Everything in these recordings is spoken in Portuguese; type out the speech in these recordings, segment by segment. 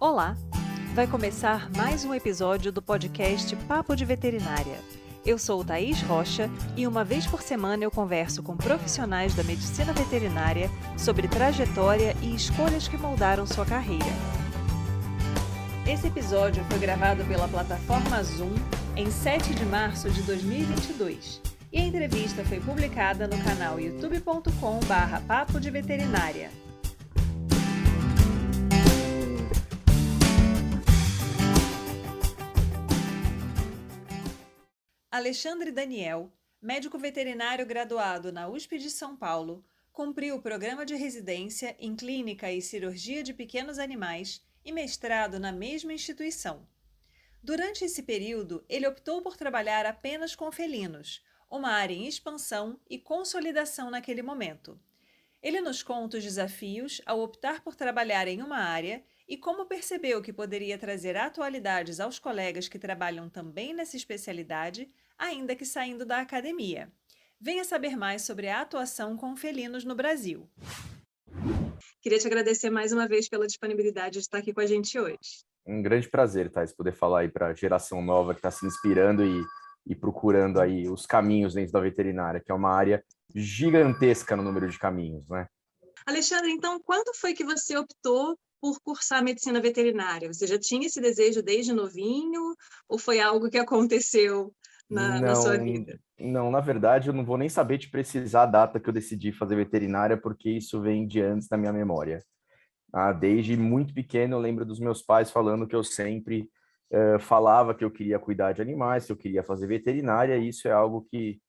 Olá! Vai começar mais um episódio do podcast Papo de Veterinária. Eu sou Thaís Rocha e uma vez por semana eu converso com profissionais da medicina veterinária sobre trajetória e escolhas que moldaram sua carreira. Esse episódio foi gravado pela plataforma Zoom em 7 de março de 2022 e a entrevista foi publicada no canal youtube.com/papo de veterinária. Alexandre Daniel, médico veterinário graduado na USP de São Paulo, cumpriu o programa de residência em Clínica e Cirurgia de Pequenos Animais e mestrado na mesma instituição. Durante esse período, ele optou por trabalhar apenas com felinos, uma área em expansão e consolidação naquele momento. Ele nos conta os desafios ao optar por trabalhar em uma área e como percebeu que poderia trazer atualidades aos colegas que trabalham também nessa especialidade, ainda que saindo da academia. Venha saber mais sobre a atuação com felinos no Brasil. Queria te agradecer mais uma vez pela disponibilidade de estar aqui com a gente hoje. Um grande prazer, Thais, poder falar aí para a geração nova que está se inspirando e procurando aí os caminhos dentro da veterinária, que é uma área gigantesca no número de caminhos, né? Alexandre, então, quando foi que você optou por cursar medicina veterinária? Você já tinha esse desejo desde novinho ou foi algo que aconteceu na sua vida? Não, na verdade, eu não vou nem saber te precisar a data que eu decidi fazer veterinária, porque isso vem de antes da minha memória. Desde muito pequeno, eu lembro dos meus pais falando que eu sempre falava que eu queria cuidar de animais, que eu queria fazer veterinária, e isso é algo que,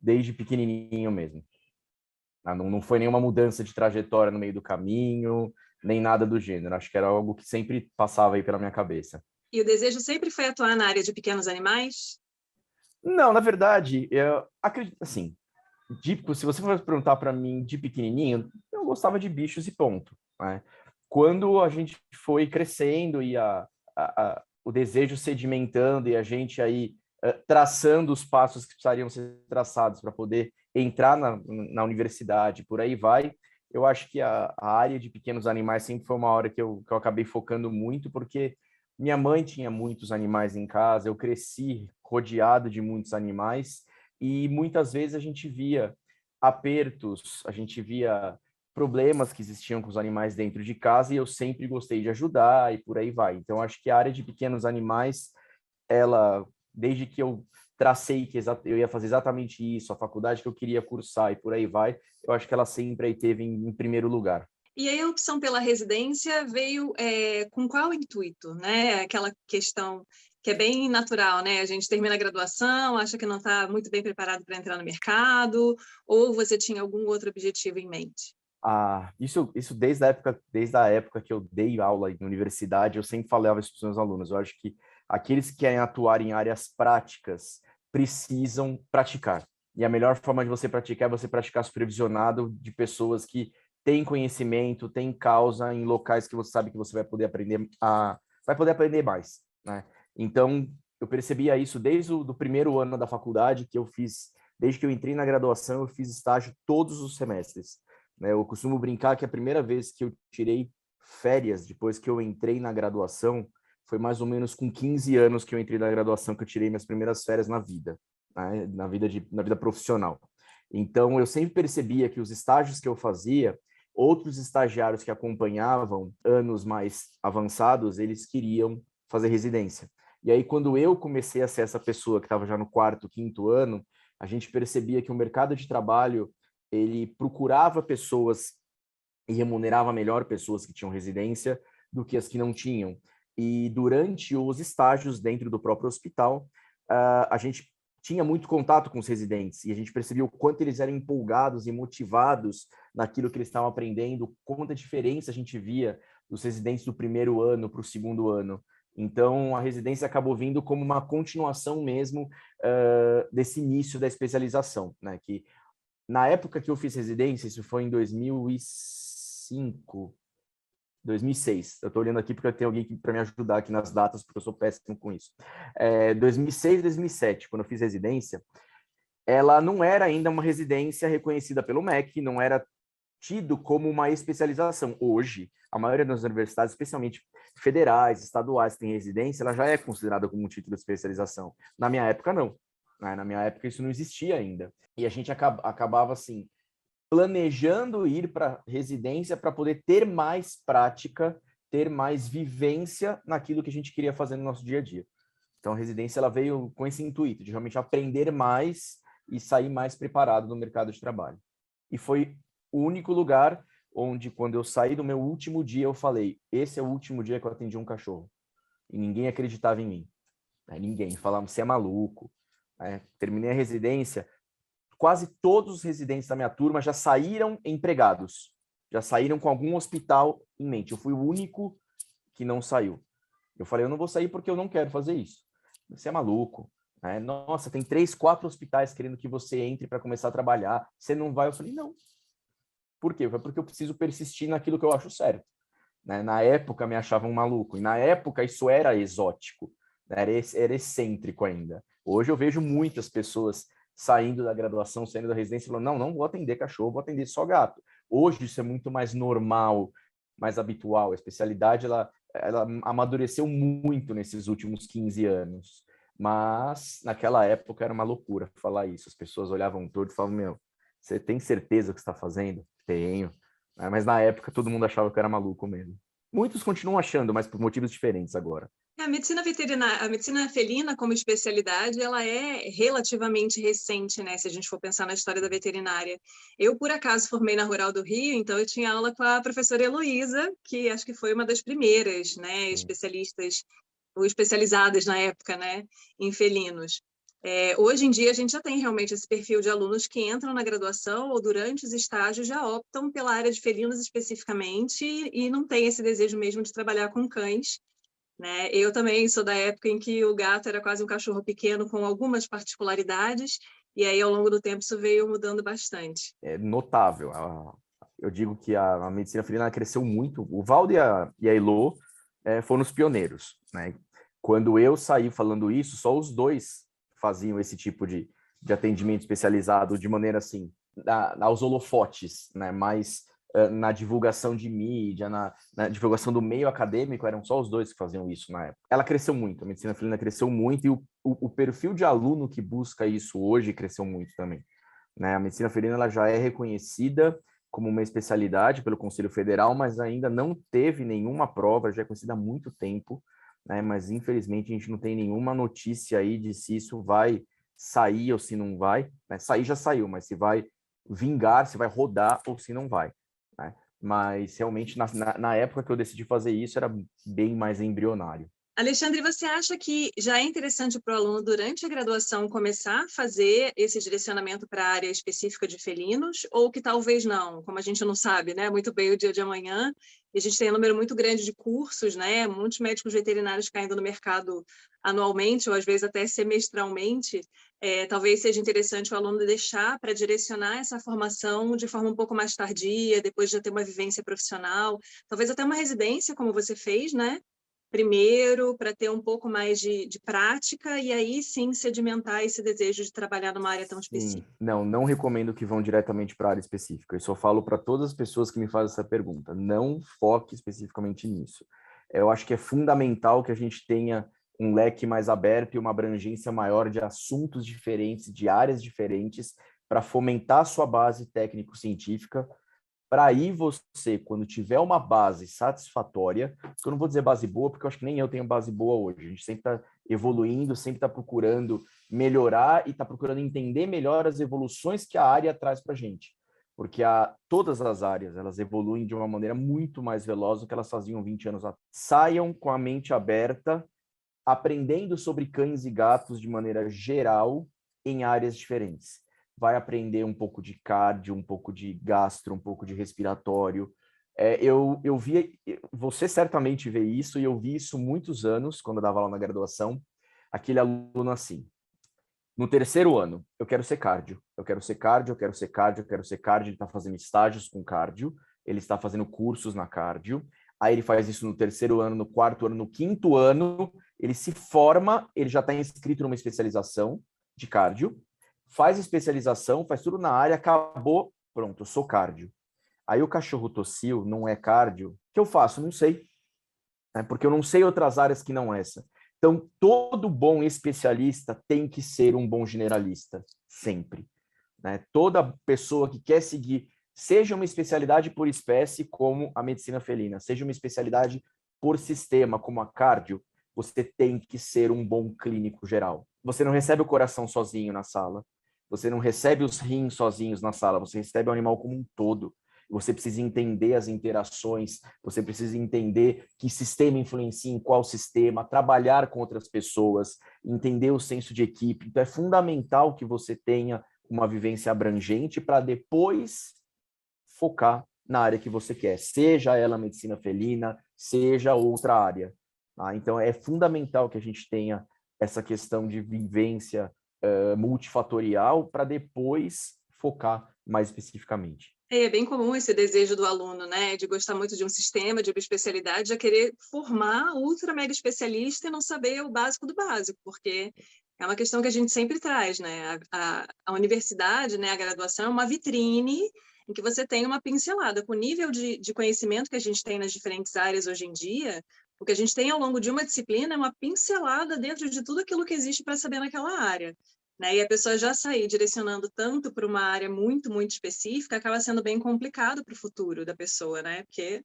desde pequenininho mesmo. Não foi nenhuma mudança de trajetória no meio do caminho, nem nada do gênero. Acho que era algo que sempre passava aí pela minha cabeça. E o desejo sempre foi atuar na área de pequenos animais? Não, na verdade, eu acredito, assim, se você for perguntar para mim de pequenininho, eu gostava de bichos e ponto, né? Quando a gente foi crescendo e o desejo sedimentando e a gente aí traçando os passos que precisariam ser traçados para poder entrar na universidade, por aí vai, eu acho que a área de pequenos animais sempre foi uma hora que eu acabei focando muito, porque minha mãe tinha muitos animais em casa, eu cresci rodeado de muitos animais, e muitas vezes a gente via apertos, a gente via problemas que existiam com os animais dentro de casa e eu sempre gostei de ajudar e por aí vai. Então, acho que a área de pequenos animais, ela, desde que eu tracei que eu ia fazer exatamente isso, a faculdade que eu queria cursar e por aí vai, eu acho que ela sempre aí teve em primeiro lugar. E aí a opção pela residência veio com qual intuito, né? Aquela questão que é bem natural, né? A gente termina a graduação, acha que não está muito bem preparado para entrar no mercado, ou você tinha algum outro objetivo em mente? Isso desde a época que eu dei aula na universidade, eu sempre falava isso para os meus alunos. Eu acho que aqueles que querem atuar em áreas práticas precisam praticar. E a melhor forma de você praticar é você praticar supervisionado de pessoas que têm conhecimento, têm causa em locais que você sabe que você vai poder aprender mais, né? Então, eu percebia isso desde o primeiro ano da faculdade que eu fiz, desde que eu entrei na graduação, eu fiz estágio todos os semestres. Eu costumo brincar que a primeira vez que eu tirei férias, depois que eu entrei na graduação, foi mais ou menos com 15 anos que eu entrei na graduação que eu tirei minhas primeiras férias na vida, né? Na vida profissional. Então, eu sempre percebia que os estágios que eu fazia, outros estagiários que acompanhavam anos mais avançados, eles queriam fazer residência. E aí, quando eu comecei a ser essa pessoa que estava já no quarto, quinto ano, a gente percebia que o mercado de trabalho ele procurava pessoas e remunerava melhor pessoas que tinham residência do que as que não tinham. E durante os estágios dentro do próprio hospital, a gente tinha muito contato com os residentes e a gente percebia o quanto eles eram empolgados e motivados naquilo que eles estavam aprendendo, quanta diferença a gente via dos residentes do primeiro ano para o segundo ano. Então, a residência acabou vindo como uma continuação mesmo desse início da especialização, né? Que na época que eu fiz residência, isso foi em 2005, 2006. Eu estou olhando aqui porque eu tenho alguém para me ajudar aqui nas datas, porque eu sou péssimo com isso. 2006, 2007, quando eu fiz residência, ela não era ainda uma residência reconhecida pelo MEC, não era tido como uma especialização. Hoje, a maioria das universidades, especialmente federais, estaduais, que tem residência, ela já é considerada como um título de especialização. Na minha época, não. Na minha época, isso não existia ainda. E a gente acabava, assim, planejando ir para residência para poder ter mais prática, ter mais vivência naquilo que a gente queria fazer no nosso dia a dia. Então, a residência ela veio com esse intuito de realmente aprender mais e sair mais preparado no mercado de trabalho. E foi o único lugar onde, quando eu saí do meu último dia, eu falei, esse é o último dia que eu atendi um cachorro. E ninguém acreditava em mim. Ninguém. Falava, você é maluco. Terminei a residência, quase todos os residentes da minha turma já saíram empregados. Já saíram com algum hospital em mente. Eu fui o único que não saiu. Eu falei, eu não vou sair porque eu não quero fazer isso. Você é maluco. Nossa, tem 3, 4 hospitais querendo que você entre para começar a trabalhar. Você não vai? Eu falei, não. Por quê? Foi porque eu preciso persistir naquilo que eu acho certo. Na época me achavam maluco. E na época isso era exótico. Era excêntrico ainda. Hoje eu vejo muitas pessoas saindo da graduação, saindo da residência, falando, não vou atender cachorro, vou atender só gato. Hoje isso é muito mais normal, mais habitual. A especialidade, ela amadureceu muito nesses últimos 15 anos. Mas, naquela época, era uma loucura falar isso. As pessoas olhavam torto e falavam, meu, você tem certeza que está fazendo? Tenho. Mas, na época, todo mundo achava que eu era maluco mesmo. Muitos continuam achando, mas por motivos diferentes agora. A medicina veterinária, a medicina felina como especialidade, ela é relativamente recente, né? Se a gente for pensar na história da veterinária. Eu, por acaso, formei na Rural do Rio, então eu tinha aula com a professora Heloísa, que acho que foi uma das primeiras, né, especialistas ou especializadas na época, né, em felinos. Hoje em dia, a gente já tem realmente esse perfil de alunos que entram na graduação ou durante os estágios já optam pela área de felinos especificamente e não tem esse desejo mesmo de trabalhar com cães. Né? Eu também sou da época em que o gato era quase um cachorro pequeno com algumas particularidades, e aí ao longo do tempo isso veio mudando bastante. É notável. Eu digo que a medicina felina cresceu muito. O Valdo e a Elo foram os pioneiros. Né? Quando eu saí falando isso, só os dois faziam esse tipo de atendimento especializado de maneira assim, aos holofotes, né? Mais na divulgação de mídia, na divulgação do meio acadêmico, eram só os dois que faziam isso na época. Ela cresceu muito, a medicina felina cresceu muito, e o perfil de aluno que busca isso hoje cresceu muito também. Né? A medicina felina ela já é reconhecida como uma especialidade pelo Conselho Federal, mas ainda não teve nenhuma prova, já é conhecida há muito tempo, né? Mas infelizmente a gente não tem nenhuma notícia aí de se isso vai sair ou se não vai. Né? Sair já saiu, mas se vai vingar, se vai rodar ou se não vai. Né? Mas realmente na época que eu decidi fazer isso era bem mais embrionário. Alexandre, você acha que já é interessante para o aluno, durante a graduação, começar a fazer esse direcionamento para a área específica de felinos, ou que talvez não, como a gente não sabe, né, muito bem o dia de amanhã, e a gente tem um número muito grande de cursos, né, muitos médicos veterinários caindo no mercado anualmente, ou às vezes até semestralmente, talvez seja interessante o aluno deixar para direcionar essa formação de forma um pouco mais tardia, depois de já ter uma vivência profissional, talvez até uma residência, como você fez, né? Primeiro, para ter um pouco mais de prática, e aí sim sedimentar esse desejo de trabalhar numa área tão específica. Não recomendo que vão diretamente para a área específica. Eu só falo para todas as pessoas que me fazem essa pergunta. Não foque especificamente nisso. Eu acho que é fundamental que a gente tenha um leque mais aberto e uma abrangência maior de assuntos diferentes, de áreas diferentes, para fomentar a sua base técnico-científica, para aí você, quando tiver uma base satisfatória, que eu não vou dizer base boa, porque eu acho que nem eu tenho base boa hoje, a gente sempre está evoluindo, sempre está procurando melhorar e está procurando entender melhor as evoluções que a área traz para a gente, porque todas as áreas, elas evoluem de uma maneira muito mais veloz do que elas faziam 20 anos atrás. Saiam com a mente aberta, aprendendo sobre cães e gatos de maneira geral, em áreas diferentes. Vai aprender um pouco de cardio, um pouco de gastro, um pouco de respiratório. Eu vi, você certamente vê isso, e eu vi isso muitos anos, quando eu dava aula na graduação, aquele aluno assim, no terceiro ano, eu quero ser cardio, eu quero ser cardio, eu quero ser cardio, eu quero ser cardio, ele está fazendo estágios com cardio, ele está fazendo cursos na cardio, aí ele faz isso no terceiro ano, no quarto ano, no quinto ano, ele se forma, ele já está inscrito numa especialização de cardio, faz especialização, faz tudo na área, acabou, pronto, eu sou cardio. Aí o cachorro tossiu, não é cardio. O que eu faço? Não sei, né? Porque eu não sei outras áreas que não essa. Então, todo bom especialista tem que ser um bom generalista, sempre, né? Toda pessoa que quer seguir, seja uma especialidade por espécie, como a medicina felina, seja uma especialidade por sistema, como a cardio, você tem que ser um bom clínico geral. Você não recebe o coração sozinho na sala, você não recebe os rins sozinhos na sala, você recebe o animal como um todo. Você precisa entender as interações, você precisa entender que sistema influencia em qual sistema, trabalhar com outras pessoas, entender o senso de equipe. Então, é fundamental que você tenha uma vivência abrangente para depois focar na área que você quer, seja ela medicina felina, seja outra área. Tá? Então, é fundamental que a gente tenha essa questão de vivência multifatorial para depois focar mais especificamente. É bem comum esse desejo do aluno, né, de gostar muito de um sistema, de uma especialidade, já querer formar ultra mega especialista e não saber o básico do básico, porque é uma questão que a gente sempre traz, né? A universidade, né, a graduação é uma vitrine em que você tem uma pincelada. Com o nível de conhecimento que a gente tem nas diferentes áreas hoje em dia, o que a gente tem ao longo de uma disciplina é uma pincelada dentro de tudo aquilo que existe para saber naquela área. Né? E a pessoa já sair direcionando tanto para uma área muito, muito específica, acaba sendo bem complicado para o futuro da pessoa, né? Porque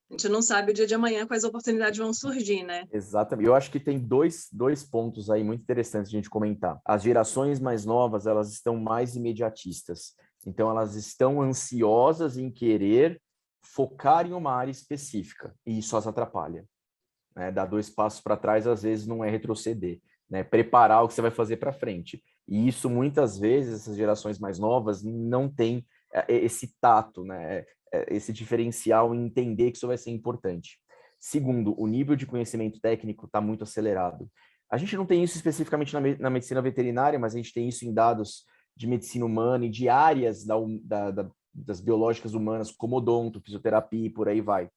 a gente não sabe o dia de amanhã quais oportunidades vão surgir, né? Exatamente. Eu acho que tem dois pontos aí muito interessantes de a gente comentar. As gerações mais novas, elas estão mais imediatistas. Então, elas estão ansiosas em querer focar em uma área específica. E isso as atrapalha. Né? Dar 2 passos para trás, às vezes, não é retroceder. Né? Preparar o que você vai fazer para frente. E isso, muitas vezes, essas gerações mais novas não têm esse tato, né? Esse diferencial em entender que isso vai ser importante. Segundo, o nível de conhecimento técnico está muito acelerado. A gente não tem isso especificamente na medicina veterinária, mas a gente tem isso em dados de medicina humana e de áreas das biológicas humanas, como odonto, fisioterapia e por aí vai.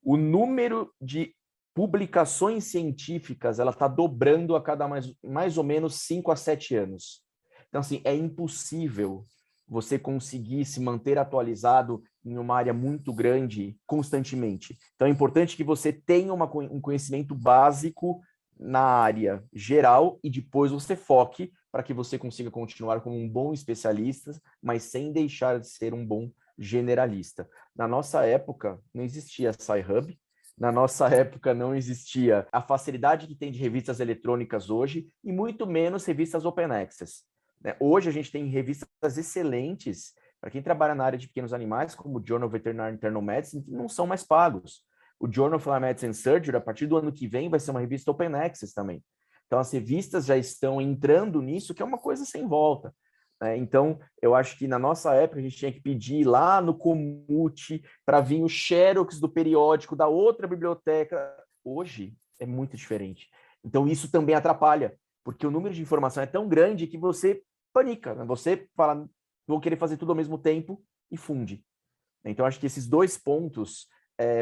O número de publicações científicas ela está dobrando a cada mais ou menos 5 a 7 anos. Então, assim, é impossível você conseguir se manter atualizado em uma área muito grande constantemente. Então, é importante que você tenha um conhecimento básico na área geral e depois você foque para que você consiga continuar como um bom especialista, mas sem deixar de ser um bom generalista. Na nossa época, não existia Sci-Hub, na nossa época não existia a facilidade que tem de revistas eletrônicas hoje e muito menos revistas open access. Hoje a gente tem revistas excelentes para quem trabalha na área de pequenos animais, como o Journal of Veterinary Internal Medicine, que não são mais pagos. O Journal of Medicine and Surgery, a partir do ano que vem, vai ser uma revista open access também. Então as revistas já estão entrando nisso, que é uma coisa sem volta. Então, eu acho que na nossa época a gente tinha que pedir lá no Comute para vir o xerox do periódico da outra biblioteca. Hoje é muito diferente. Então, isso também atrapalha, porque o número de informação é tão grande que você panica, né? Você fala, vou querer fazer tudo ao mesmo tempo e funde. Então, acho que esses 2 pontos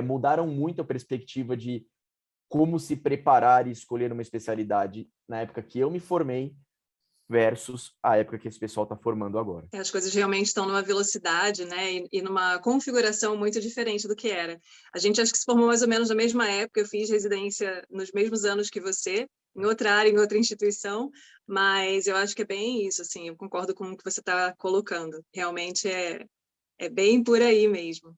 mudaram muito a perspectiva de como se preparar e escolher uma especialidade na época que eu me formei versus a época que esse pessoal está formando agora. As coisas realmente estão numa velocidade, né, e numa configuração muito diferente do que era. A gente acho que se formou mais ou menos na mesma época, eu fiz residência nos mesmos anos que você, em outra área, em outra instituição, mas eu acho que é bem isso, assim, eu concordo com o que você está colocando. Realmente é bem por aí mesmo.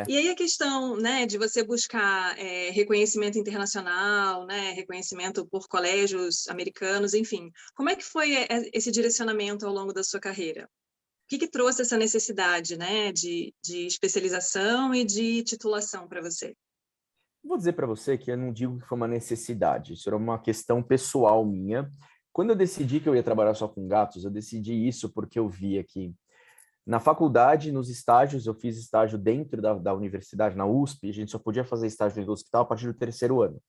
E aí a questão, né, de você buscar reconhecimento internacional, né, reconhecimento por colégios americanos, enfim. Como é que foi esse direcionamento ao longo da sua carreira? O que trouxe essa necessidade, né, de especialização e de titulação para você? Vou dizer para você que eu não digo que foi uma necessidade, isso era uma questão pessoal minha. Quando eu decidi que eu ia trabalhar só com gatos, eu decidi isso porque eu via que na faculdade, nos estágios, eu fiz estágio dentro da universidade, na USP, a gente só podia fazer estágio no hospital a partir do 3º ano.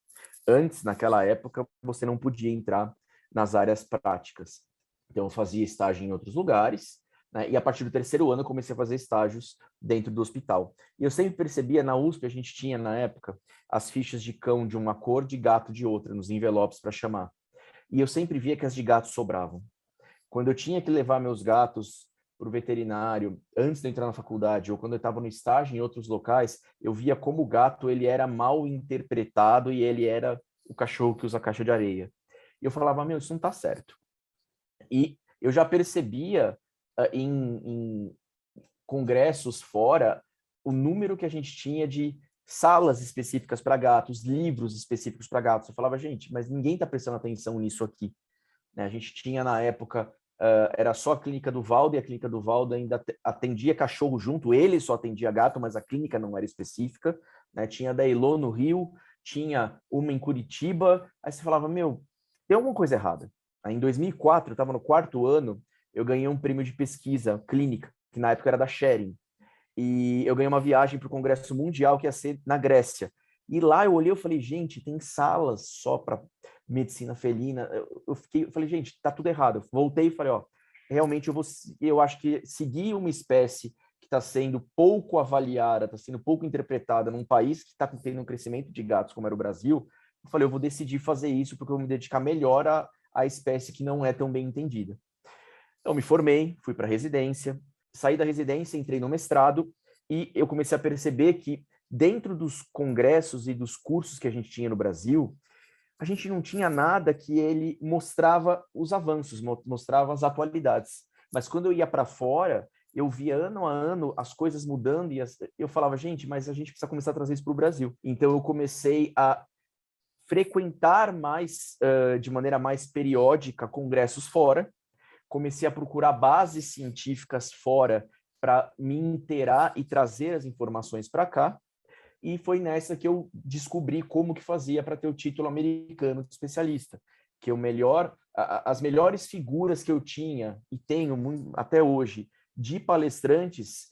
Antes, naquela época, você não podia entrar nas áreas práticas. Então, eu fazia estágio em outros lugares, né? E a partir do 3º ano, eu comecei a fazer estágios dentro do hospital. E eu sempre percebia, na USP, a gente tinha, na época, as fichas de cão de uma cor, de gato de outra, nos envelopes para chamar. E eu sempre via que as de gato sobravam. Quando eu tinha que levar meus gatos para o veterinário, antes de eu entrar na faculdade, ou quando eu estava no estágio em outros locais, eu via como o gato ele era mal interpretado e ele era o cachorro que usa caixa de areia. E eu falava, meu, isso não está certo. E eu já percebia em congressos fora o número que a gente tinha de salas específicas para gatos, livros específicos para gatos. Eu falava, gente, mas ninguém está prestando atenção nisso aqui. Né? A gente tinha na época, era só a clínica do Valdo, e a clínica do Valdo ainda atendia cachorro junto, ele só atendia gato, mas a clínica não era específica. Né? Tinha da Elo no Rio, tinha uma em Curitiba. Aí você falava, meu, tem alguma coisa errada. Aí, em 2004, eu estava no 4º ano, eu ganhei um prêmio de pesquisa clínica, que na época era da Schering. E eu ganhei uma viagem para o Congresso Mundial, que ia ser na Grécia. E lá eu olhei e falei, gente, tem salas só para medicina felina. Eu falei, gente, tá tudo errado. Eu voltei e falei, ó, realmente eu acho que seguir uma espécie que está sendo pouco avaliada, está sendo pouco interpretada num país que está tendo um crescimento de gatos, como era o Brasil, eu falei, eu vou decidir fazer isso porque eu vou me dedicar melhor à espécie que não é tão bem entendida. Então, me formei, fui para a residência, saí da residência, entrei no mestrado e eu comecei a perceber que dentro dos congressos e dos cursos que a gente tinha no Brasil, a gente não tinha nada que ele mostrava os avanços, mostrava as atualidades. Mas quando eu ia para fora, eu via ano a ano as coisas mudando e eu falava, gente, mas a gente precisa começar a trazer isso para o Brasil. Então eu comecei a frequentar mais, de maneira mais periódica, congressos fora, comecei a procurar bases científicas fora para me inteirar e trazer as informações para cá, e foi nessa que eu descobri como que fazia para ter o título americano de especialista, que as melhores figuras que eu tinha e tenho até hoje de palestrantes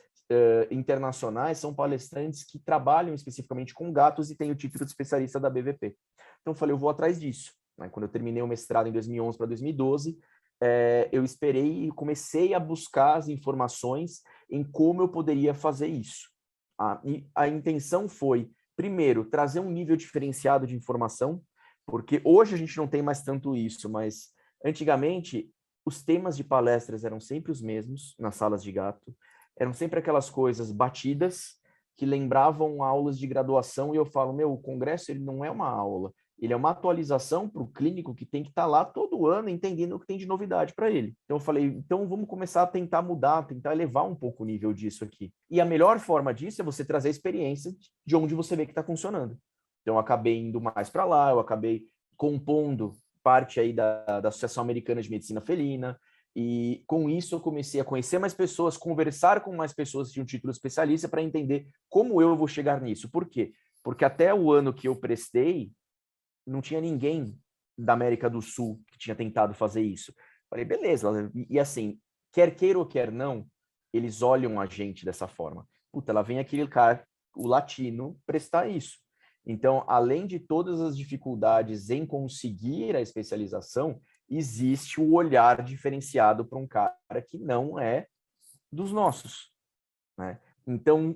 internacionais são palestrantes que trabalham especificamente com gatos e têm o título de especialista da BVP. Então eu falei, eu vou atrás disso. Quando eu terminei o mestrado em 2011 para 2012, eu esperei e comecei a buscar as informações em como eu poderia fazer isso. E a intenção foi, primeiro, trazer um nível diferenciado de informação, porque hoje a gente não tem mais tanto isso, mas antigamente os temas de palestras eram sempre os mesmos nas salas de gato, eram sempre aquelas coisas batidas que lembravam aulas de graduação, e eu falo, meu, o congresso ele não é uma aula, ele é uma atualização para o clínico que tem que estar lá todo ano entendendo o que tem de novidade para ele. Então eu falei, então vamos começar a tentar mudar, tentar elevar um pouco o nível disso aqui. E a melhor forma disso é você trazer a experiência de onde você vê que está funcionando. Então eu acabei indo mais para lá, eu acabei compondo parte aí da Associação Americana de Medicina Felina, e com isso eu comecei a conhecer mais pessoas, conversar com mais pessoas que tinham título especialista para entender como eu vou chegar nisso. Por quê? Porque até o ano que eu prestei, não tinha ninguém da América do Sul que tinha tentado fazer isso. Falei, beleza. E assim, quer queira ou quer não, eles olham a gente dessa forma. Puta, lá vem aquele cara, o latino, prestar isso. Então, além de todas as dificuldades em conseguir a especialização, existe o olhar diferenciado para um cara que não é dos nossos. Né? Então,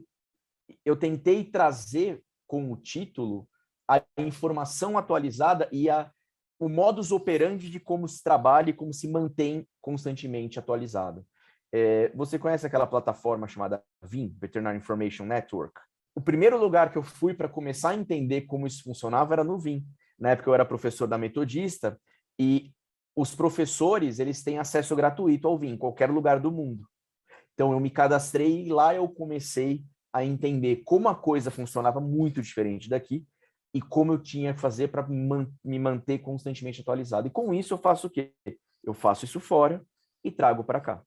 eu tentei trazer com o título a informação atualizada e o modus operandi de como se trabalha e como se mantém constantemente atualizado. Você conhece aquela plataforma chamada VIN, Veterinary Information Network? O primeiro lugar que eu fui para começar a entender como isso funcionava era no VIN. Na época eu era professor da Metodista e os professores eles têm acesso gratuito ao VIN em qualquer lugar do mundo. Então eu me cadastrei e lá eu comecei a entender como a coisa funcionava muito diferente daqui e como eu tinha que fazer para me manter constantemente atualizado. E com isso eu faço o quê? Eu faço isso fora e trago para cá.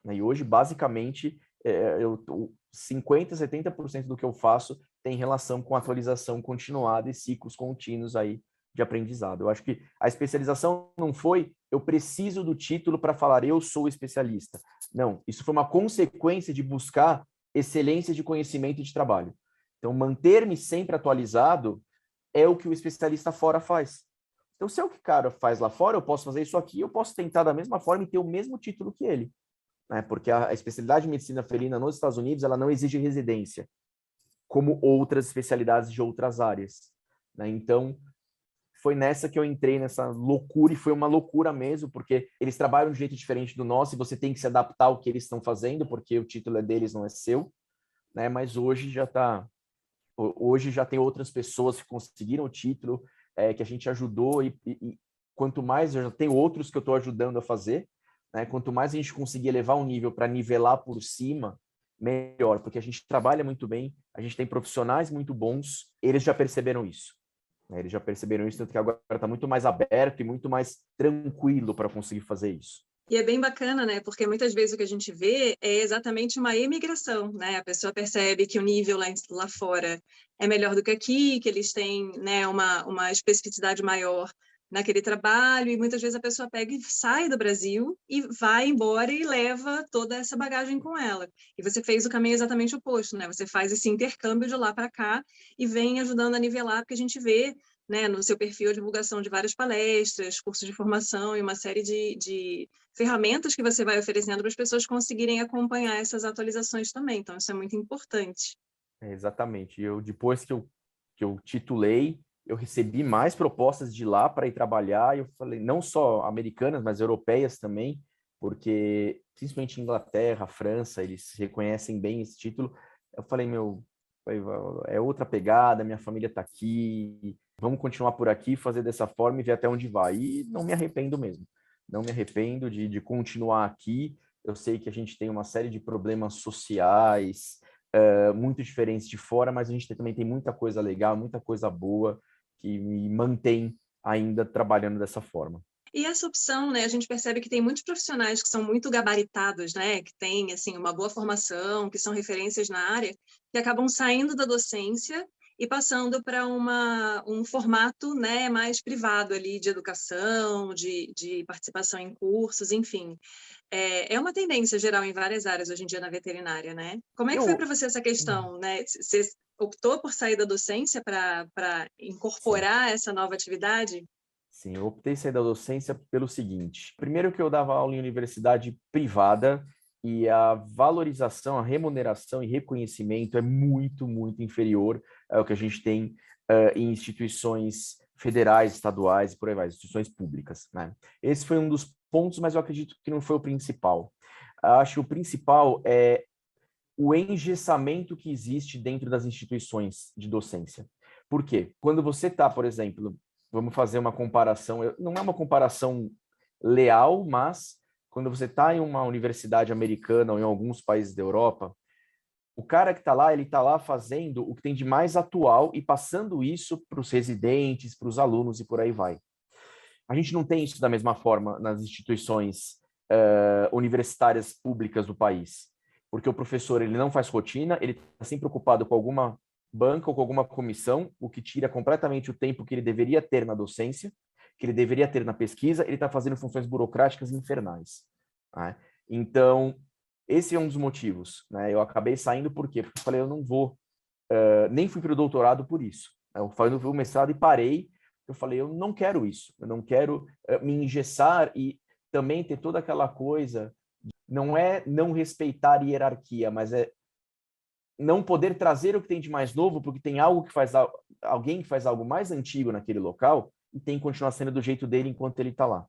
E hoje, basicamente, 50%, 70% do que eu faço tem relação com atualização continuada e ciclos contínuos aí de aprendizado. Eu acho que a especialização não foi eu preciso do título para falar eu sou especialista. Não, isso foi uma consequência de buscar excelência de conhecimento e de trabalho. Então, manter-me sempre atualizado é o que o especialista fora faz. Então, se é o que o cara faz lá fora, eu posso fazer isso aqui, eu posso tentar da mesma forma e ter o mesmo título que ele. Né? Porque a especialidade de medicina felina nos Estados Unidos, ela não exige residência, como outras especialidades de outras áreas. Né? Então, foi nessa que eu entrei nessa loucura, e foi uma loucura mesmo, porque eles trabalham de um jeito diferente do nosso, e você tem que se adaptar ao que eles estão fazendo, porque o título é deles, não é seu, né? Mas hoje já tem outras pessoas que conseguiram o título, que a gente ajudou, e quanto mais, eu já tenho outros que eu estou ajudando a fazer, né? Quanto mais a gente conseguir elevar um nível para nivelar por cima, melhor, porque a gente trabalha muito bem, a gente tem profissionais muito bons, eles já perceberam isso. Né? Eles já perceberam isso, tanto que agora está muito mais aberto e muito mais tranquilo para conseguir fazer isso. E é bem bacana, né? Porque muitas vezes o que a gente vê é exatamente uma emigração, né? A pessoa percebe que o nível lá fora é melhor do que aqui, que eles têm, né, uma especificidade maior naquele trabalho, e muitas vezes a pessoa pega e sai do Brasil e vai embora e leva toda essa bagagem com ela. E você fez o caminho exatamente oposto, né? Você faz esse intercâmbio de lá para cá e vem ajudando a nivelar, porque a gente vê, né, no seu perfil a divulgação de várias palestras, cursos de formação e uma série de ferramentas que você vai oferecendo para as pessoas conseguirem acompanhar essas atualizações também. Então, isso é muito importante. Exatamente. Depois que eu titulei, eu recebi mais propostas de lá para ir trabalhar, e eu falei, não só americanas, mas europeias também, porque principalmente Inglaterra, França, eles reconhecem bem esse título. Eu falei, é outra pegada, minha família está aqui, vamos continuar por aqui, fazer dessa forma e ver até onde vai. E não me arrependo mesmo. Não me arrependo de continuar aqui. Eu sei que a gente tem uma série de problemas sociais, muito diferentes de fora, mas a gente também tem muita coisa legal, muita coisa boa que me mantém ainda trabalhando dessa forma. E essa opção, né, a gente percebe que tem muitos profissionais que são muito gabaritados, né, que têm assim uma boa formação, que são referências na área, que acabam saindo da docência e passando para um formato, né, mais privado ali de educação, de participação em cursos, enfim. É uma tendência geral em várias áreas hoje em dia na veterinária, né? Como é que foi para você essa questão, né? Você optou por sair da docência para incorporar Sim. essa nova atividade? Sim, eu optei sair da docência pelo seguinte. Primeiro que eu dava aula em universidade privada e a valorização, a remuneração e reconhecimento é muito, muito inferior ao que a gente tem em instituições federais, estaduais e por aí vai, instituições públicas, né? Esse foi um dos pontos, mas eu acredito que não foi o principal. Acho que o principal é o engessamento que existe dentro das instituições de docência. Por quê? Quando você está, por exemplo, vamos fazer uma comparação, não é uma comparação leal, mas quando você está em uma universidade americana ou em alguns países da Europa, o cara que está lá, ele está lá fazendo o que tem de mais atual e passando isso para os residentes, para os alunos e por aí vai. A gente não tem isso da mesma forma nas instituições universitárias públicas do país, porque o professor ele não faz rotina, ele está sempre ocupado com alguma banca ou com alguma comissão, o que tira completamente o tempo que ele deveria ter na docência, que ele deveria ter na pesquisa, ele está fazendo funções burocráticas infernais. Né? Então, esse é um dos motivos. Né? Eu acabei saindo por quê? Porque eu falei, eu não vou, nem fui para o doutorado por isso. Eu falei, o mestrado e parei, eu falei, eu não quero isso, eu não quero me engessar e também ter toda aquela coisa, não é não respeitar a hierarquia, mas é não poder trazer o que tem de mais novo, porque tem algo que faz alguém que faz algo mais antigo naquele local e tem que continuar sendo do jeito dele enquanto ele está lá.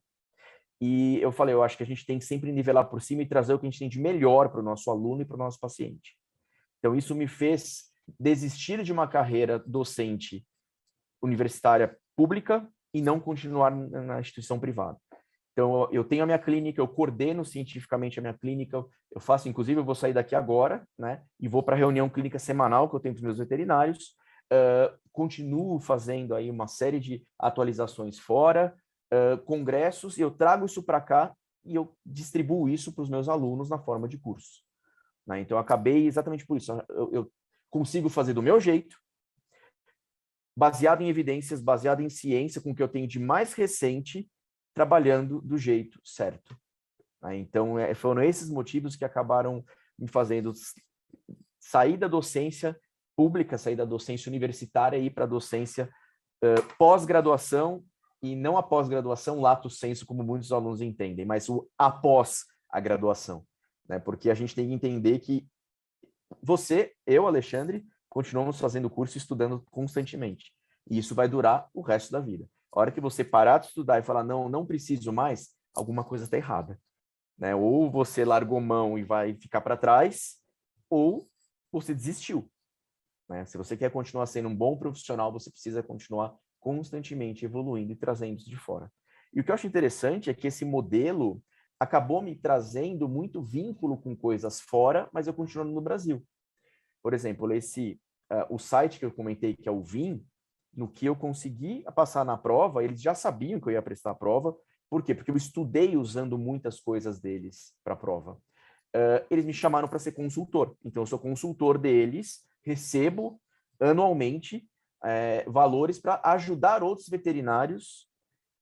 E eu falei, eu acho que a gente tem que sempre nivelar por cima e trazer o que a gente tem de melhor para o nosso aluno e para o nosso paciente. Então isso me fez desistir de uma carreira docente universitária pública e não continuar na instituição privada. Então, eu tenho a minha clínica, eu coordeno cientificamente a minha clínica, eu faço, inclusive, eu vou sair daqui agora, né, e vou para a reunião clínica semanal que eu tenho com os meus veterinários, continuo fazendo aí uma série de atualizações fora, congressos, e eu trago isso para cá e eu distribuo isso para os meus alunos na forma de cursos. Né? Então, eu acabei exatamente por isso, eu consigo fazer do meu jeito, baseado em evidências, baseado em ciência, com o que eu tenho de mais recente, trabalhando do jeito certo. Então, foram esses motivos que acabaram me fazendo sair da docência pública, sair da docência universitária e ir para a docência pós-graduação, e não a pós-graduação lato sensu, como muitos alunos entendem, mas o após a graduação. Né? Porque a gente tem que entender que eu, Alexandre, continuamos fazendo curso e estudando constantemente. E isso vai durar o resto da vida. A hora que você parar de estudar e falar, não, não preciso mais, alguma coisa está errada, né? Ou você largou mão e vai ficar para trás, ou você desistiu, né? Se você quer continuar sendo um bom profissional, você precisa continuar constantemente evoluindo e trazendo isso de fora. E o que eu acho interessante é que esse modelo acabou me trazendo muito vínculo com coisas fora, mas eu continuando no Brasil. Por exemplo, o site que eu comentei, que é o Vim, no que eu consegui passar na prova, eles já sabiam que eu ia prestar a prova. Por quê? Porque eu estudei usando muitas coisas deles para a prova. Eles me chamaram para ser consultor. Então, eu sou consultor deles, recebo anualmente valores para ajudar outros veterinários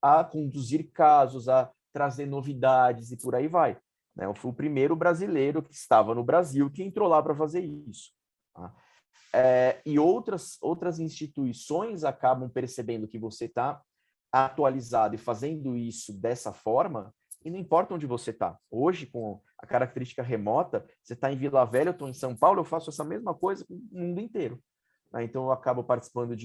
a conduzir casos, a trazer novidades e por aí vai. Né? Eu fui o primeiro brasileiro que estava no Brasil que entrou lá para fazer isso. Tá? E outras instituições acabam percebendo que você está atualizado e fazendo isso dessa forma, e não importa onde você está. Hoje, com a característica remota, você está em Vila Velha, eu estou em São Paulo, eu faço essa mesma coisa com o mundo inteiro. Né? Então, eu acabo participando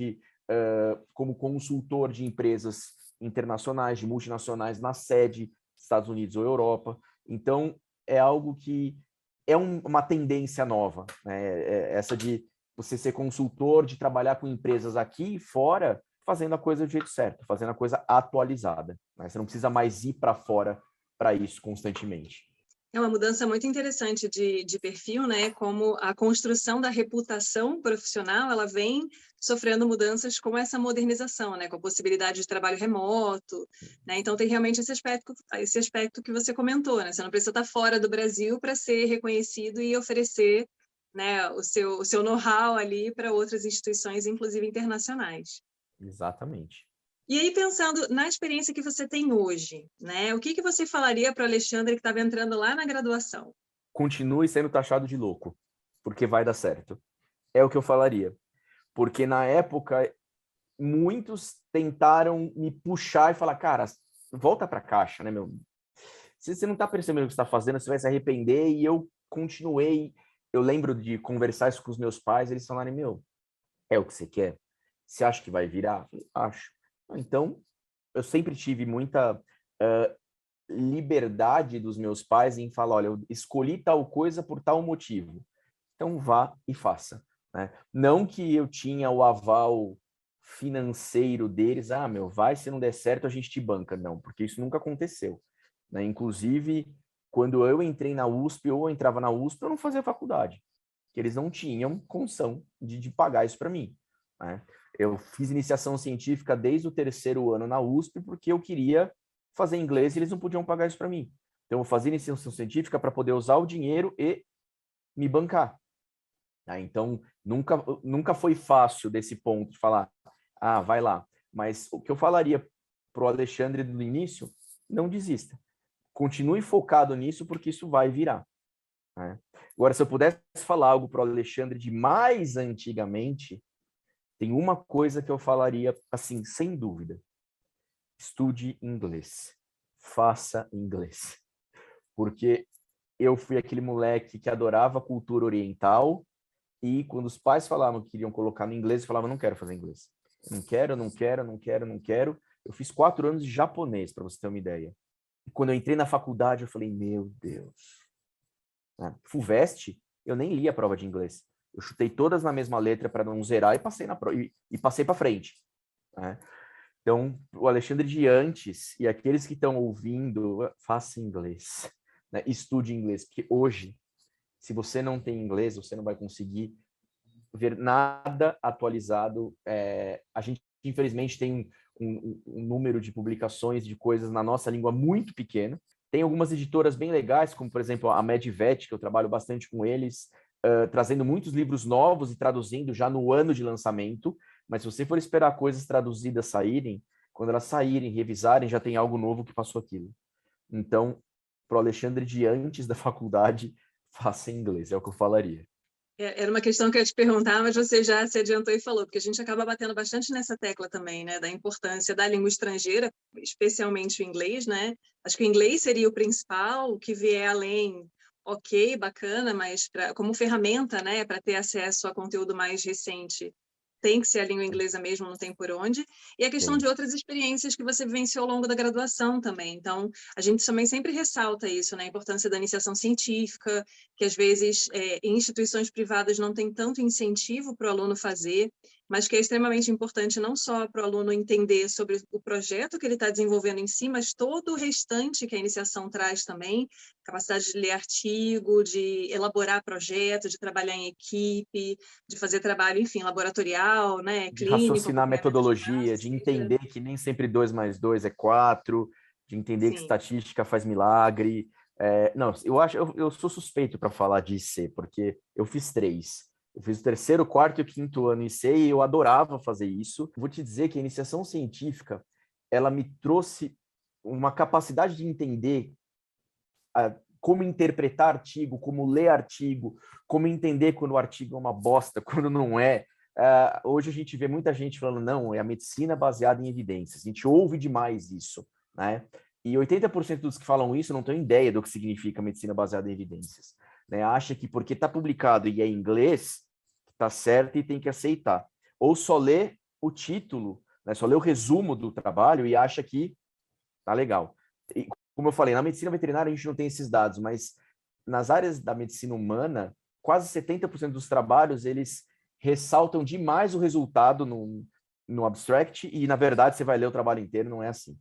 como consultor de empresas internacionais, de multinacionais na sede, Estados Unidos ou Europa. Então, é algo que é uma tendência nova, né? Essa de você ser consultor, de trabalhar com empresas aqui e fora, fazendo a coisa do jeito certo, fazendo a coisa atualizada. Né? Você não precisa mais ir para fora para isso constantemente. É uma mudança muito interessante de perfil, né? Como a construção da reputação profissional, ela vem sofrendo mudanças com essa modernização, né? Com a possibilidade de trabalho remoto, né? Então tem realmente esse aspecto que você comentou, né? Você não precisa estar fora do Brasil para ser reconhecido e oferecer, né, o seu know-how ali para outras instituições, inclusive internacionais. Exatamente. E aí, pensando na experiência que você tem hoje, né? O que você falaria para o Alexandre que estava entrando lá na graduação? Continue sendo taxado de louco, porque vai dar certo. É o que eu falaria. Porque na época, muitos tentaram me puxar e falar, cara, volta para a caixa, né, meu? Se você não está percebendo o que está fazendo, você vai se arrepender. E eu continuei. Eu lembro de conversar isso com os meus pais, eles falaram, meu, é o que você quer? Você acha que vai virar? Acho. Então, eu sempre tive muita liberdade dos meus pais em falar, olha, eu escolhi tal coisa por tal motivo. Então, vá e faça. Né? Não que eu tinha o aval financeiro deles, meu, vai, se não der certo, a gente te banca. Não, porque isso nunca aconteceu. Né? Inclusive, quando eu entrei na USP, ou eu entrava na USP, eu não fazia faculdade. Que eles não tinham condição de pagar isso para mim. Né? Eu fiz iniciação científica desde o 3º ano na USP porque eu queria fazer inglês e eles não podiam pagar isso para mim. Então, eu fazia iniciação científica para poder usar o dinheiro e me bancar. Então, nunca foi fácil desse ponto de falar, vai lá. Mas o que eu falaria para o Alexandre no início, não desista. Continue focado nisso, porque isso vai virar. Né? Agora, se eu pudesse falar algo para o Alexandre de mais antigamente, tem uma coisa que eu falaria, assim, sem dúvida. Estude inglês. Faça inglês. Porque eu fui aquele moleque que adorava a cultura oriental e quando os pais falavam que queriam colocar no inglês, eu falava, não quero fazer inglês. Não quero, não quero, não quero, não quero. Eu fiz 4 anos de japonês, para você ter uma ideia. E quando eu entrei na faculdade, eu falei, meu Deus. FUVEST, eu nem li a prova de inglês. Eu chutei todas na mesma letra para não zerar e passei na prova e passei para frente. Né? Então, o Alexandre de antes e aqueles que estão ouvindo, faça inglês, né? Estude inglês, porque hoje, se você não tem inglês, você não vai conseguir ver nada atualizado. A gente, infelizmente, tem um número de publicações de coisas na nossa língua muito pequeno. Tem algumas editoras bem legais, como, por exemplo, a Medvet, que eu trabalho bastante com eles, trazendo muitos livros novos e traduzindo já no ano de lançamento. Mas se você for esperar coisas traduzidas saírem, quando elas saírem, revisarem, já tem algo novo que passou aquilo. Então, para o Alexandre de antes da faculdade, faça inglês, é o que eu falaria. Era uma questão que eu ia te perguntar, mas você já se adiantou e falou, porque a gente acaba batendo bastante nessa tecla também, né, da importância da língua estrangeira, especialmente o inglês, né? Acho que o inglês seria o principal, o que vier além, ok, bacana, mas como ferramenta, né, para ter acesso a conteúdo mais recente, tem que ser a língua inglesa mesmo, não tem por onde, e a questão Sim. de outras experiências que você vivenciou ao longo da graduação também. Então, a gente também sempre ressalta isso, né? A importância da iniciação científica, que às vezes em instituições privadas não tem tanto incentivo para o aluno fazer, mas que é extremamente importante não só para o aluno entender sobre o projeto que ele está desenvolvendo em si, mas todo o restante que a iniciação traz também, capacidade de ler artigo, de elaborar projeto, de trabalhar em equipe, de fazer trabalho, enfim, laboratorial, né, De clínico, raciocinar acompanhamento de metodologia, casos, de seja... entender que nem sempre 2 mais 2 é 4, de entender que Sim. estatística faz milagre. Não, eu sou suspeito para falar de IC, porque eu fiz 3. Eu fiz o terceiro, quarto e o quinto ano em IC e eu adorava fazer isso. Vou te dizer que a iniciação científica, ela me trouxe uma capacidade de entender como interpretar artigo, como ler artigo, como entender quando o artigo é uma bosta, quando não é. Hoje a gente vê muita gente falando, não, é a medicina baseada em evidências. A gente ouve demais isso, né? E 80% dos que falam isso não têm ideia do que significa medicina baseada em evidências. Né? Acha que porque está publicado e é em inglês, está certo e tem que aceitar. Ou só lê o título, né? Só lê o resumo do trabalho e acha que tá legal. E, como eu falei, na medicina veterinária a gente não tem esses dados, mas nas áreas da medicina humana, quase 70% dos trabalhos, eles ressaltam demais o resultado no abstract e, na verdade, você vai ler o trabalho inteiro, não é assim.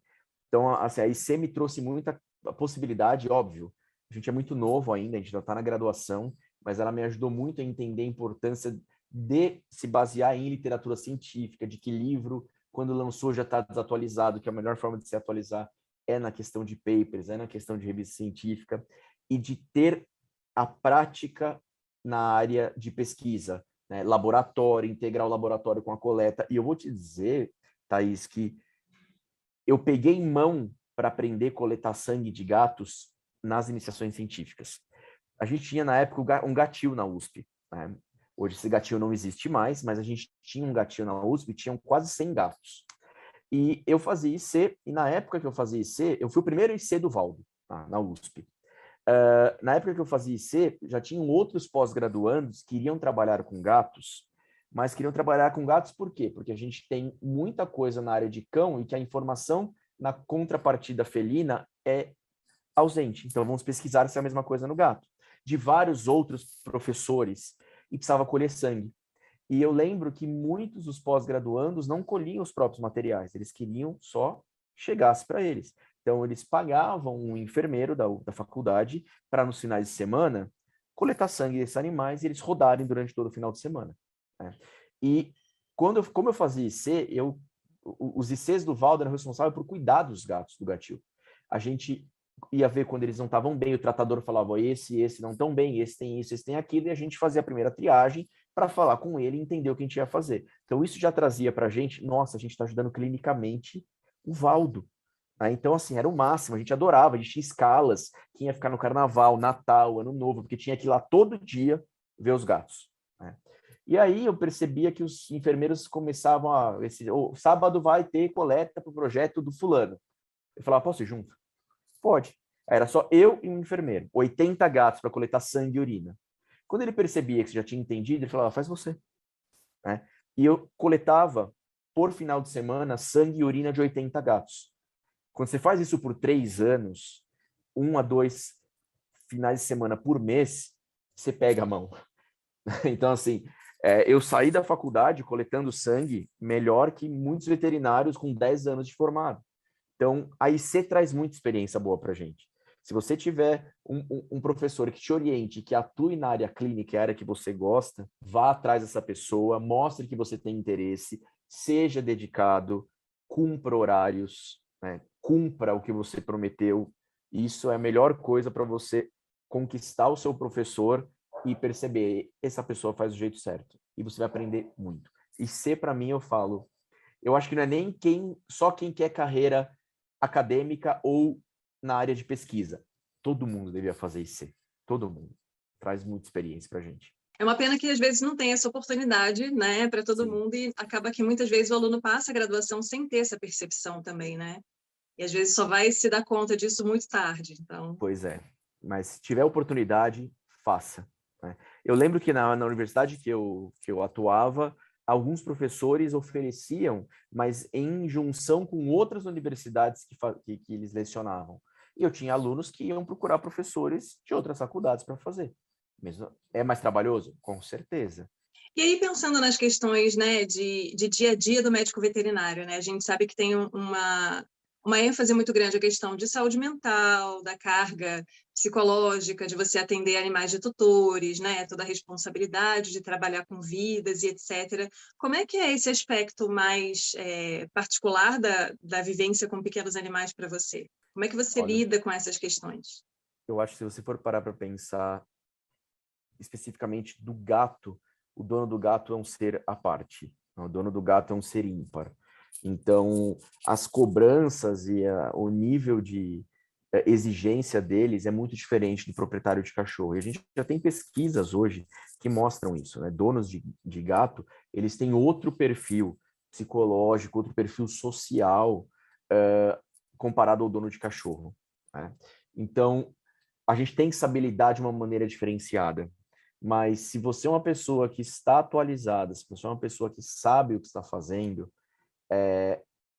Então, assim, a IC me trouxe muita possibilidade, óbvio. A gente é muito novo ainda, a gente já está na graduação, mas ela me ajudou muito a entender a importância de se basear em literatura científica, de que livro, quando lançou, já está desatualizado, que a melhor forma de se atualizar é na questão de papers, é na questão de revista científica, e de ter a prática na área de pesquisa, né? Laboratório, integrar o laboratório com a coleta. E eu vou te dizer, Thaís, que eu peguei em mão para aprender a coletar sangue de gatos nas iniciações científicas. A gente tinha, na época, um gatil na USP. Né? Hoje esse gatil não existe mais, mas a gente tinha um gatil na USP e tinham quase 100 gatos. E eu fazia IC, e na época que eu fazia IC, eu fui o primeiro IC do Valdo, tá, na USP. Na época que eu fazia IC, já tinham outros pós-graduandos que iriam trabalhar com gatos, mas queriam trabalhar com gatos por quê? Porque a gente tem muita coisa na área de cão e que a informação na contrapartida felina é ausente. Então vamos pesquisar se é a mesma coisa no gato. De vários outros professores, e precisava colher sangue. E eu lembro que muitos dos pós-graduandos não colhiam os próprios materiais, eles queriam só chegasse para eles. Então, eles pagavam um enfermeiro da faculdade para, nos finais de semana, coletar sangue desses animais e eles rodarem durante todo o final de semana. Né? E, como eu fazia IC, os ICs do Valdo eram responsáveis por cuidar dos gatos, do gatil. A gente ia ver quando eles não estavam bem, o tratador falava, esse não estão bem, esse tem isso, esse tem aquilo, e a gente fazia a primeira triagem para falar com ele e entender o que a gente ia fazer. Então, isso já trazia para a gente, nossa, a gente está ajudando clinicamente o Valdo. Então, assim, era o máximo, a gente adorava, a gente tinha escalas, quem ia ficar no Carnaval, Natal, Ano Novo, porque tinha que ir lá todo dia ver os gatos. Né? E aí eu percebia que os enfermeiros começavam o sábado vai ter coleta para o projeto do fulano. Eu falava, posso ir junto? Pode. Aí era só eu e um enfermeiro, 80 gatos para coletar sangue e urina. Quando ele percebia que você já tinha entendido, ele falava, faz você. Né? E eu coletava, por final de semana, sangue e urina de 80 gatos. Quando você faz isso por 3 anos, 1 a 2 finais de semana por mês, você pega a mão. Então, assim, eu saí da faculdade coletando sangue melhor que muitos veterinários com 10 anos de formado. Então, a IC traz muita experiência boa para a gente. Se você tiver um professor que te oriente, que atue na área clínica, a área que você gosta, vá atrás dessa pessoa, mostre que você tem interesse, seja dedicado, cumpra horários, né? Cumpra o que você prometeu. Isso é a melhor coisa para você conquistar o seu professor e perceber, essa pessoa faz do jeito certo. E você vai aprender muito. E C, para mim, eu acho que não é nem só quem quer carreira acadêmica ou na área de pesquisa. Todo mundo devia fazer IC. Todo mundo. Traz muita experiência para a gente. É uma pena que às vezes não tem essa oportunidade, né, para todo mundo, e acaba que muitas vezes o aluno passa a graduação sem ter essa percepção também, né? E às vezes só vai se dar conta disso muito tarde. Então... Pois é. Mas se tiver oportunidade, faça. Né? Eu lembro que na universidade que eu atuava, alguns professores ofereciam, mas em junção com outras universidades que eles lecionavam. E eu tinha alunos que iam procurar professores de outras faculdades para fazer. Mesmo, é mais trabalhoso? Com certeza. E aí, pensando nas questões, né, de dia a dia do médico veterinário, né, a gente sabe que tem uma ênfase muito grande a questão de saúde mental, da carga psicológica, de você atender animais de tutores, né, toda a responsabilidade de trabalhar com vidas e etc. Como é que é esse aspecto mais particular da vivência com pequenos animais para você? Como é que você Olha, lida com essas questões? eu acho que se você for parar para pensar especificamente do gato, o dono do gato é um ser à parte. O dono do gato é um ser ímpar. Então, as cobranças e o nível de exigência deles é muito diferente do proprietário de cachorro. E a gente já tem pesquisas hoje que mostram isso, né? Donos de gato, eles têm outro perfil psicológico, outro perfil social comparado ao dono de cachorro, né? Então, a gente tem que saber lidar de uma maneira diferenciada. Mas se você é uma pessoa que está atualizada, se você é uma pessoa que sabe o que está fazendo,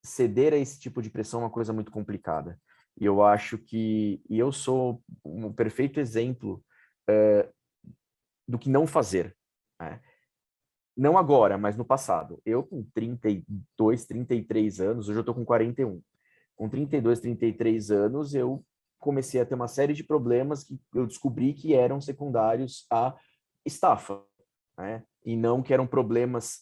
ceder a esse tipo de pressão é uma coisa muito complicada. E eu acho que... E eu sou um perfeito exemplo do que não fazer, né? Não agora, mas no passado. Eu com 32, 33 anos, hoje eu estou com 41. Com 32, 33 anos, eu comecei a ter uma série de problemas que eu descobri que eram secundários à estafa, né? E não que eram problemas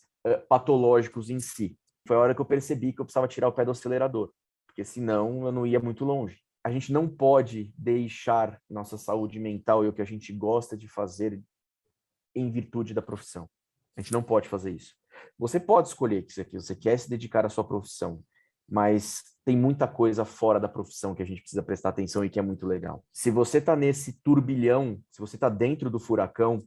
patológicos em si. Foi a hora que eu percebi que eu precisava tirar o pé do acelerador, porque senão eu não ia muito longe. A gente não pode deixar nossa saúde mental e o que a gente gosta de fazer em virtude da profissão. A gente não pode fazer isso. Você pode escolher que você quer se dedicar à sua profissão, mas tem muita coisa fora da profissão que a gente precisa prestar atenção e que é muito legal. Se você está nesse turbilhão, se você está dentro do furacão,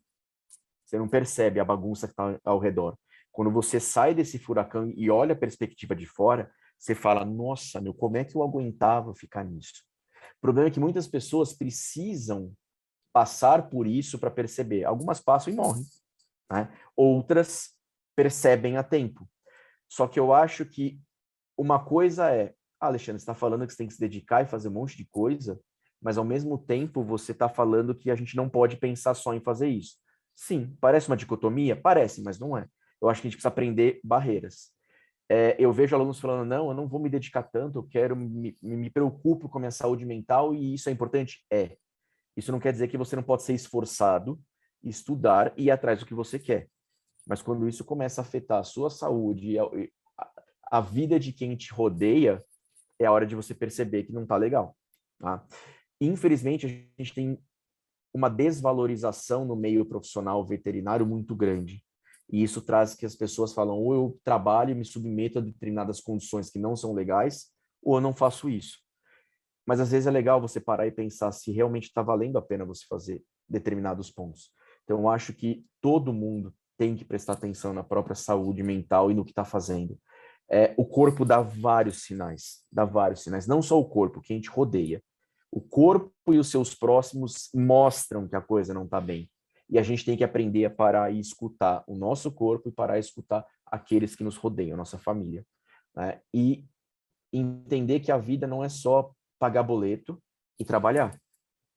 você não percebe a bagunça que está ao redor. Quando você sai desse furacão e olha a perspectiva de fora, você fala, nossa, meu, como é que eu aguentava ficar nisso? O problema é que muitas pessoas precisam passar por isso para perceber. Algumas passam e morrem, né? Outras percebem a tempo. Só que eu acho que uma coisa é, Alexandre, você está falando que você tem que se dedicar e fazer um monte de coisa, mas ao mesmo tempo você está falando que a gente não pode pensar só em fazer isso. Sim, parece uma dicotomia? Parece, mas não é. Eu acho que a gente precisa aprender barreiras. Eu vejo alunos falando, não, eu não vou me dedicar tanto, eu quero, me preocupo com a minha saúde mental e isso é importante? É. Isso não quer dizer que você não pode ser esforçado, estudar e ir atrás do que você quer. Mas quando isso começa a afetar a sua saúde e a vida de quem te rodeia, é a hora de você perceber que não está legal. Tá? Infelizmente, a gente tem uma desvalorização no meio profissional veterinário muito grande. E isso traz que as pessoas falam, ou eu trabalho e me submeto a determinadas condições que não são legais, ou eu não faço isso. Mas às vezes é legal você parar e pensar se realmente está valendo a pena você fazer determinados pontos. Então, eu acho que todo mundo tem que prestar atenção na própria saúde mental e no que está fazendo. O corpo dá vários sinais, não só o corpo, quem te rodeia. O corpo e os seus próximos mostram que a coisa não está bem. E a gente tem que aprender a parar e escutar o nosso corpo e parar e escutar aqueles que nos rodeiam, a nossa família, né? E entender que a vida não é só pagar boleto e trabalhar.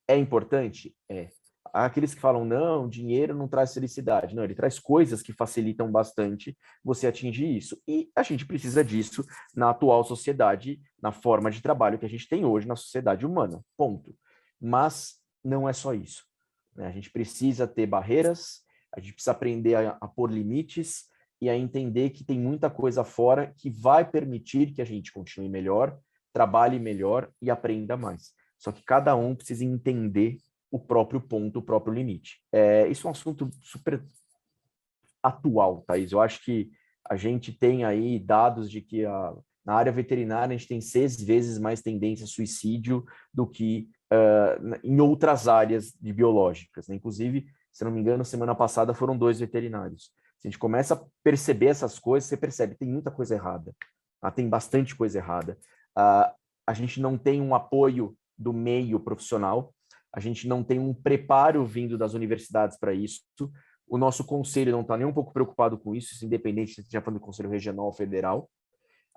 É importante? É. Há aqueles que falam, não, dinheiro não traz felicidade. Não, ele traz coisas que facilitam bastante você atingir isso. E a gente precisa disso na atual sociedade, na forma de trabalho que a gente tem hoje na sociedade humana. Ponto. Mas não é só isso, né? A gente precisa ter barreiras, a gente precisa aprender a pôr limites e a entender que tem muita coisa fora que vai permitir que a gente continue melhor, trabalhe melhor e aprenda mais. Só que cada um precisa entender o próprio ponto, o próprio limite. Isso é um assunto super atual, Thaís. Eu acho que a gente tem aí dados de que na área veterinária a gente tem 6 vezes mais tendência a suicídio do que em outras áreas de biológicas, né? Inclusive, se não me engano, semana passada foram 2 veterinários. Se a gente começa a perceber essas coisas, você percebe, tem muita coisa errada. Tem bastante coisa errada. A gente não tem um apoio do meio profissional, a gente não tem um preparo vindo das universidades para isso. O nosso conselho não está nem um pouco preocupado com isso independente se esteja falando do conselho regional ou federal.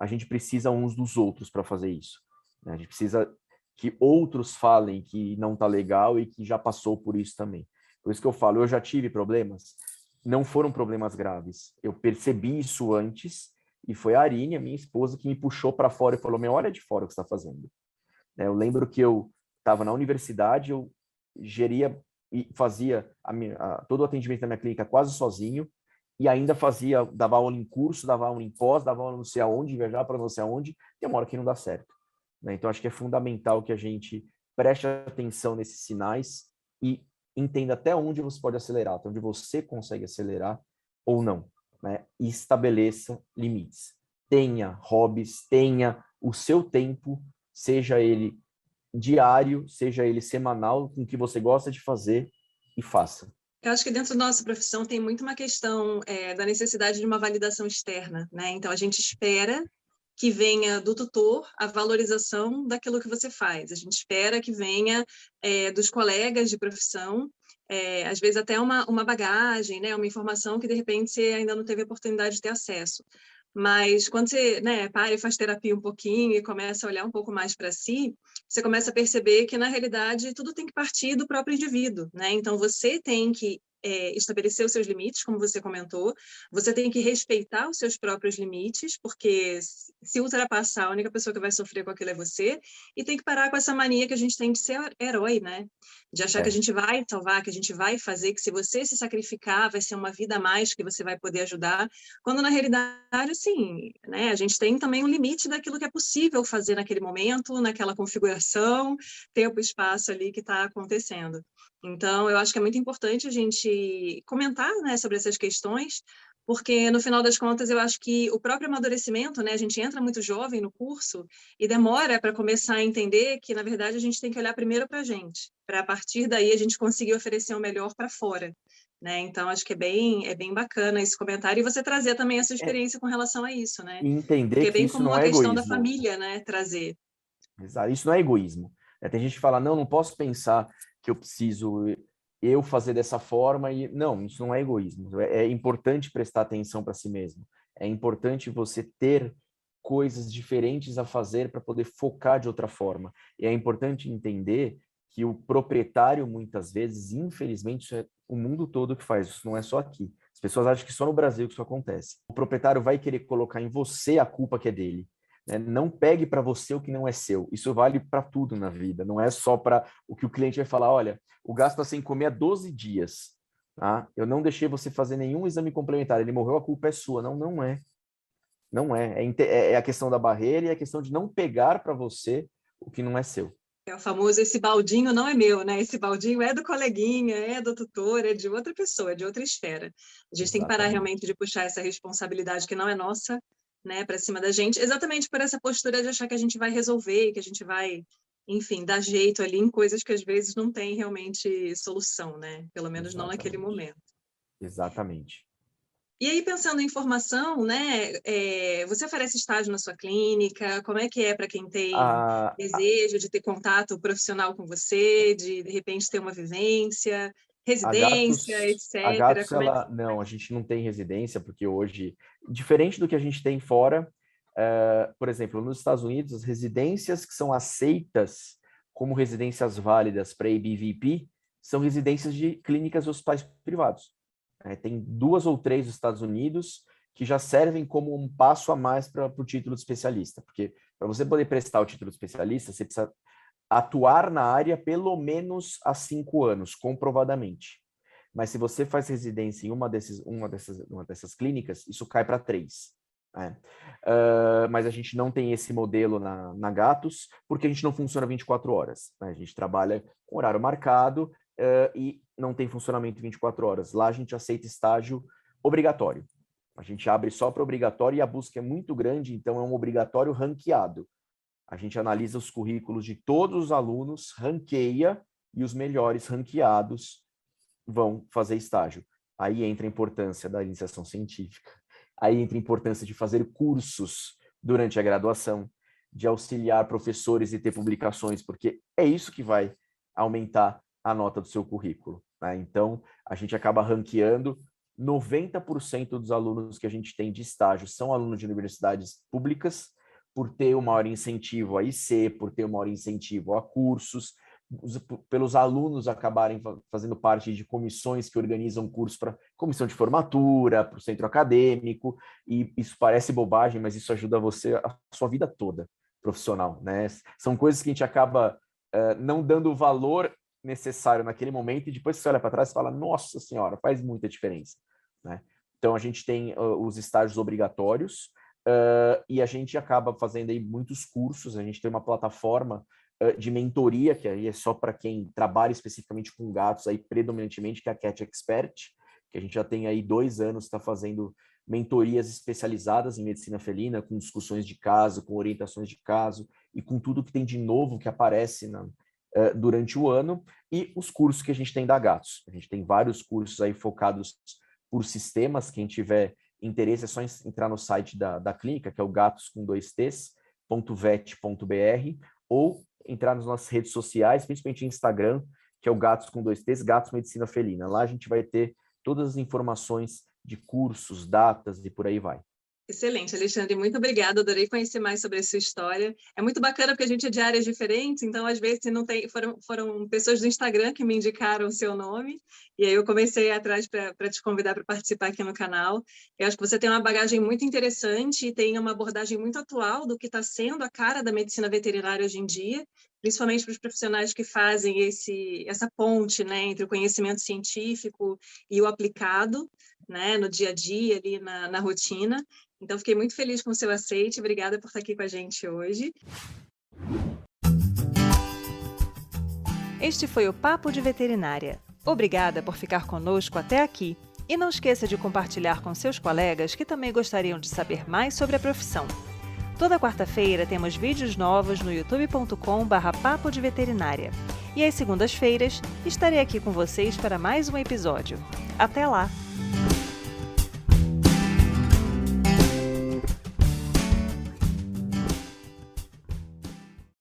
A gente precisa uns dos outros para fazer isso, né? A gente precisa que outros falem que não está legal e que já passou por isso também. Por isso que eu falo, eu já tive problemas, não foram problemas graves. Eu percebi isso antes e foi a Arine, a minha esposa, que me puxou para fora e falou, meu, olha de fora o que você está fazendo. Eu lembro que eu estava na universidade, eu geria e fazia todo o atendimento da minha clínica quase sozinho, e ainda dava aula em curso, dava aula em pós, dava aula não sei aonde, viajar para não sei aonde, tem uma hora que não dá certo, né? Então, acho que é fundamental que a gente preste atenção nesses sinais e entenda até onde você pode acelerar, até onde você consegue acelerar ou não, né? E estabeleça limites. Tenha hobbies, tenha o seu tempo, seja ele diário, seja ele semanal, com o que você gosta de fazer e faça. Eu acho que dentro da nossa profissão tem muito uma questão da necessidade de uma validação externa, né? Então, a gente espera que venha do tutor a valorização daquilo que você faz. A gente espera que venha dos colegas de profissão, às vezes até uma bagagem, né? Uma informação que, de repente, você ainda não teve a oportunidade de ter acesso. Mas quando você, né, para e faz terapia um pouquinho e começa a olhar um pouco mais para si, você começa a perceber que, na realidade, tudo tem que partir do próprio indivíduo, né? Então, você tem que estabelecer os seus limites, como você comentou, você tem que respeitar os seus próprios limites, porque se ultrapassar, a única pessoa que vai sofrer com aquilo é você, e tem que parar com essa mania que a gente tem de ser herói, né? De achar que a gente vai salvar, que a gente vai fazer, que se você se sacrificar, vai ser uma vida a mais que você vai poder ajudar, quando na realidade, assim, né, a gente tem também um limite daquilo que é possível fazer naquele momento, naquela configuração, tempo e espaço ali que está acontecendo. Então, eu acho que é muito importante a gente comentar, né, sobre essas questões, porque, no final das contas, eu acho que o próprio amadurecimento, né, a gente entra muito jovem no curso e demora para começar a entender que, na verdade, a gente tem que olhar primeiro para a gente, para, a partir daí, a gente conseguir oferecer o melhor para fora, né? Então, acho que é bem bacana esse comentário e você trazer também essa experiência com relação a isso, né? E entender Porque é que bem isso comum não a é questão da egoísmo. família, né, trazer. Exato. Isso não é egoísmo. Tem gente que fala, não posso pensar que eu preciso eu fazer dessa forma e não, isso não é egoísmo. É importante prestar atenção para si mesmo. É importante você ter coisas diferentes a fazer para poder focar de outra forma. E é importante entender que o proprietário, muitas vezes, infelizmente, isso é o mundo todo que faz, isso não é só aqui. As pessoas acham que só no Brasil que isso acontece. O proprietário vai querer colocar em você a culpa que é dele. Não pegue para você o que não é seu. Isso vale para tudo na vida. Não é só para o que o cliente vai falar. Olha, o gasto está sem comer há 12 dias. Tá? Eu não deixei você fazer nenhum exame complementar. Ele morreu, a culpa é sua. Não, não é. Não é. É a questão da barreira e a questão de não pegar para você o que não é seu. É o famoso, esse baldinho não é meu, né? Esse baldinho é do coleguinha, é do tutor, é de outra pessoa, é de outra esfera. A gente tem que parar Exatamente. realmente de puxar essa responsabilidade que não é nossa, né, para cima da gente, exatamente por essa postura de achar que a gente vai resolver, que a gente vai, enfim, dar jeito ali em coisas que às vezes não tem realmente solução, né? Pelo menos não naquele Exatamente. momento. Exatamente. E aí, pensando em formação, né, você oferece estágio na sua clínica? Como é que é para quem tem A, desejo de ter contato profissional com você, de repente, ter uma vivência, A residência, Gatos, a etc.? Gatos, Como é que... não, a gente não tem residência, porque hoje, diferente do que a gente tem fora, por exemplo, nos Estados Unidos, as residências que são aceitas como residências válidas para ABVP são residências de clínicas e hospitais privados. Tem 2 ou 3 nos Estados Unidos que já servem como um passo a mais para o título de especialista, porque para você poder prestar o título de especialista, você precisa atuar na área pelo menos há 5 anos, comprovadamente. Mas se você faz residência em uma dessas clínicas, isso cai para 3. Né? Mas a gente não tem esse modelo na Gatos, porque a gente não funciona 24 horas. Né? A gente trabalha com horário marcado e não tem funcionamento 24 horas. Lá a gente aceita estágio obrigatório. A gente abre só para obrigatório e a busca é muito grande, então é um obrigatório ranqueado. A gente analisa os currículos de todos os alunos, ranqueia, e os melhores ranqueados vão fazer estágio. Aí entra a importância da iniciação científica, aí entra a importância de fazer cursos durante a graduação, de auxiliar professores e ter publicações, porque é isso que vai aumentar a nota do seu currículo. né? Então, a gente acaba ranqueando 90% dos alunos que a gente tem de estágio são alunos de universidades públicas, por ter o maior incentivo a IC, por ter o maior incentivo a cursos, pelos alunos acabarem fazendo parte de comissões que organizam cursos para comissão de formatura, para o centro acadêmico, e isso parece bobagem, mas isso ajuda você a sua vida toda profissional, né? São coisas que a gente acaba não dando o valor necessário naquele momento, e depois você olha para trás e fala, nossa senhora, faz muita diferença, né? Então a gente tem os estágios obrigatórios, e a gente acaba fazendo aí muitos cursos. A gente tem uma plataforma de mentoria, que aí é só para quem trabalha especificamente com gatos, aí predominantemente, que é a Cat Expert, que a gente já tem aí 2 anos, está fazendo mentorias especializadas em medicina felina, com discussões de caso, com orientações de caso, e com tudo que tem de novo que aparece durante o ano, e os cursos que a gente tem da Gatos. A gente tem vários cursos aí focados por sistemas. Quem tiver interesse é só entrar no site da clínica, que é o gatos.vet.br, ou entrar nas nossas redes sociais, principalmente Instagram, que é o Gatos, Gatos Medicina Felina. Lá a gente vai ter todas as informações de cursos, datas e por aí vai. Excelente, Alexandre, muito obrigada, adorei conhecer mais sobre a sua história. É muito bacana porque a gente é de áreas diferentes, então às vezes não tem, foram pessoas do Instagram que me indicaram o seu nome, e aí eu comecei atrás para te convidar para participar aqui no canal. Eu acho que você tem uma bagagem muito interessante e tem uma abordagem muito atual do que está sendo a cara da medicina veterinária hoje em dia, principalmente para os profissionais que fazem essa ponte, né, entre o conhecimento científico e o aplicado, né, no dia a dia, ali na rotina. Então, fiquei muito feliz com o seu aceite. Obrigada por estar aqui com a gente hoje. Este foi o Papo de Veterinária. Obrigada por ficar conosco até aqui. E não esqueça de compartilhar com seus colegas que também gostariam de saber mais sobre a profissão. Toda quarta-feira temos vídeos novos no youtube.com/papo de veterinária. E às segundas-feiras estarei aqui com vocês para mais um episódio. Até lá!